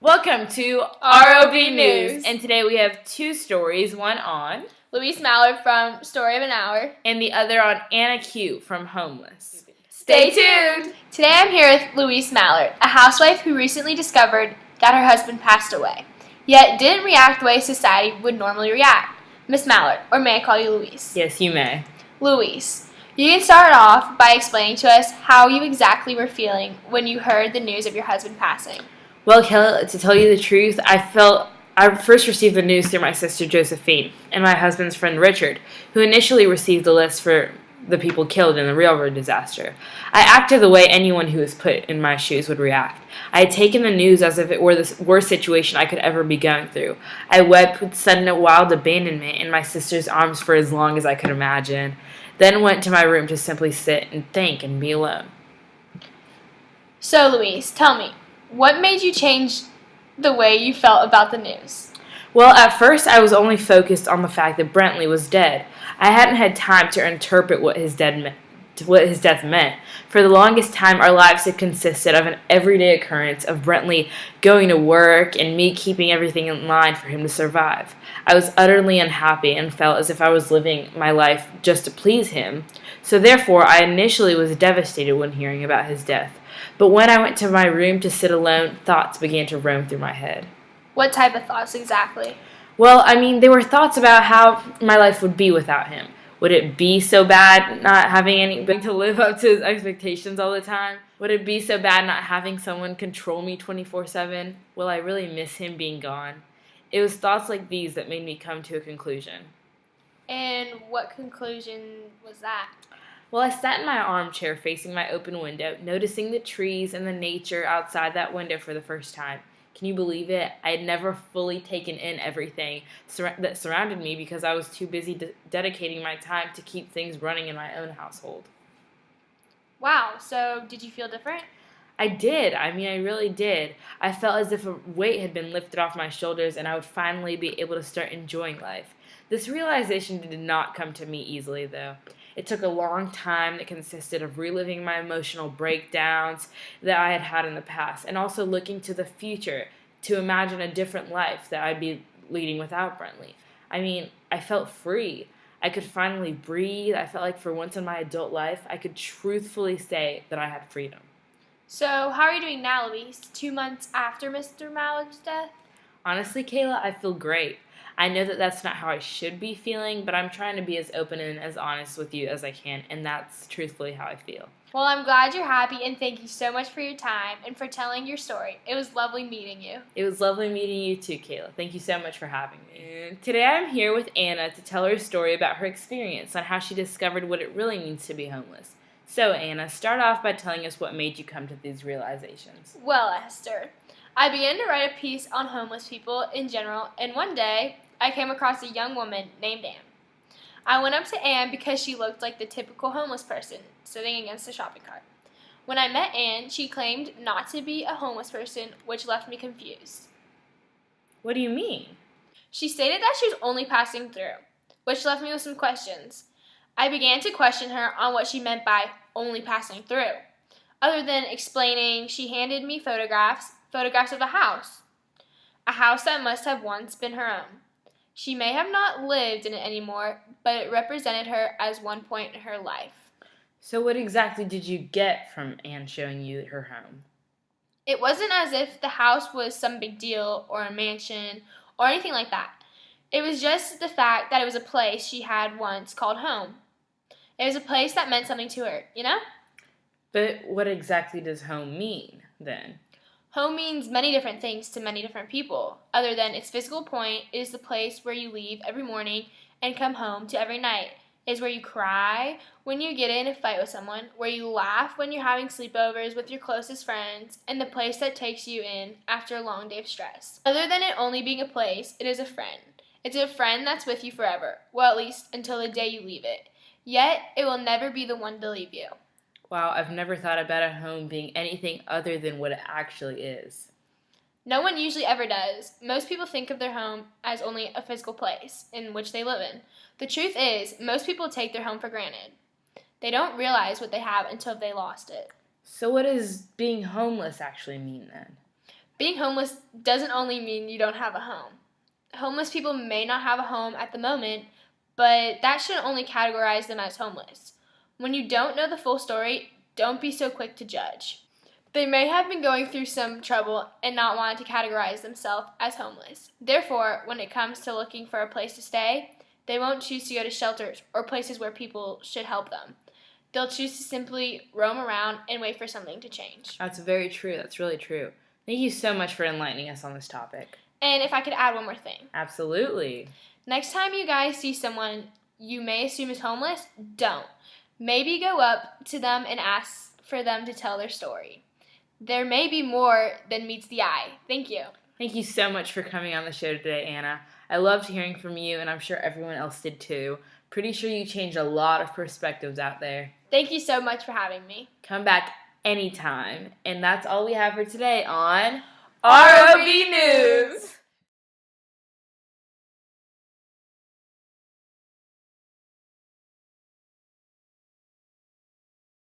Welcome to R.O.B. News. And today we have two stories, one on Louise Mallard from Story of an Hour and the other on Anna Q from Homeless. Stay tuned! Today I'm here with Louise Mallard, a housewife who recently discovered that her husband passed away, yet didn't react the way society would normally react. Miss Mallard, or may I call you Louise? Yes, you may. Louise, you can start off by explaining to us how you exactly were feeling when you heard the news of your husband passing. Well, Kelly, to tell you the truth, I first received the news through my sister Josephine and my husband's friend Richard, who initially received the list for the people killed in the railroad disaster. I acted the way anyone who was put in my shoes would react. I had taken the news as if it were the worst situation I could ever be going through. I wept with sudden wild abandonment in my sister's arms for as long as I could imagine, then went to my room to simply sit and think and be alone. So, Louise, tell me, what made you change the way you felt about the news? Well, at first I was only focused on the fact that Brentley was dead. I hadn't had time to interpret what his death meant. For the longest time, our lives had consisted of an everyday occurrence of Brentley going to work and me keeping everything in line for him to survive. I was utterly unhappy and felt as if I was living my life just to please him. So therefore, I initially was devastated when hearing about his death. But when I went to my room to sit alone, thoughts began to roam through my head. What type of thoughts exactly? Well, they were thoughts about how my life would be without him. Would it be so bad not having anybody to live up to his expectations all the time? Would it be so bad not having someone control me 24/7? Will I really miss him being gone? It was thoughts like these that made me come to a conclusion. And what conclusion was that? Well, I sat in my armchair facing my open window, noticing the trees and the nature outside that window for the first time. Can you believe it? I had never fully taken in everything that surrounded me because I was too busy dedicating my time to keep things running in my own household. Wow, so did you feel different? I did. I really did. I felt as if a weight had been lifted off my shoulders and I would finally be able to start enjoying life. This realization did not come to me easily, though. It took a long time that consisted of reliving my emotional breakdowns that I had had in the past and also looking to the future to imagine a different life that I'd be leading without Brentley. I felt free. I could finally breathe. I felt like for once in my adult life, I could truthfully say that I had freedom. So, how are you doing now, Louise? 2 months after Mr. Mallard's death? Honestly, Kayla, I feel great. I know that that's not how I should be feeling, but I'm trying to be as open and as honest with you as I can, and that's truthfully how I feel. Well, I'm glad you're happy, and thank you so much for your time and for telling your story. It was lovely meeting you. It was lovely meeting you too, Kayla. Thank you so much for having me. And today I'm here with Anna to tell her story about her experience on how she discovered what it really means to be homeless. So, Anna, start off by telling us what made you come to these realizations. Well, Esther, I began to write a piece on homeless people in general, and one day I came across a young woman named Anne. I went up to Anne because she looked like the typical homeless person sitting against a shopping cart. When I met Anne, she claimed not to be a homeless person, which left me confused. What do you mean? She stated that she was only passing through, which left me with some questions. I began to question her on what she meant by only passing through. Other than explaining, she handed me photographs of a house that must have once been her own. She may have not lived in it anymore, but it represented her as one point in her life. So what exactly did you get from Anne showing you her home? It wasn't as if the house was some big deal or a mansion or anything like that. It was just the fact that it was a place she had once called home. It was a place that meant something to her, you know? But what exactly does home mean, then? Home means many different things to many different people. Other than its physical point, it is the place where you leave every morning and come home to every night. It is where you cry when you get in a fight with someone, where you laugh when you're having sleepovers with your closest friends, and the place that takes you in after a long day of stress. Other than it only being a place, it is a friend. It's a friend that's with you forever, well, at least until the day you leave it. Yet, it will never be the one to leave you. Wow, I've never thought about a home being anything other than what it actually is. No one usually ever does. Most people think of their home as only a physical place in which they live in. The truth is, most people take their home for granted. They don't realize what they have until they lost it. So what does being homeless actually mean then? Being homeless doesn't only mean you don't have a home. Homeless people may not have a home at the moment, but that shouldn't only categorize them as homeless. When you don't know the full story, don't be so quick to judge. They may have been going through some trouble and not wanting to categorize themselves as homeless. Therefore, when it comes to looking for a place to stay, they won't choose to go to shelters or places where people should help them. They'll choose to simply roam around and wait for something to change. That's very true. That's really true. Thank you so much for enlightening us on this topic. And if I could add one more thing. Absolutely. Next time you guys see someone you may assume is homeless, don't. Maybe go up to them and ask for them to tell their story. There may be more than meets the eye. Thank you. Thank you so much for coming on the show today, Anna. I loved hearing from you, and I'm sure everyone else did too. Pretty sure you changed a lot of perspectives out there. Thank you so much for having me. Come back anytime. And that's all we have for today on R.O.B. News.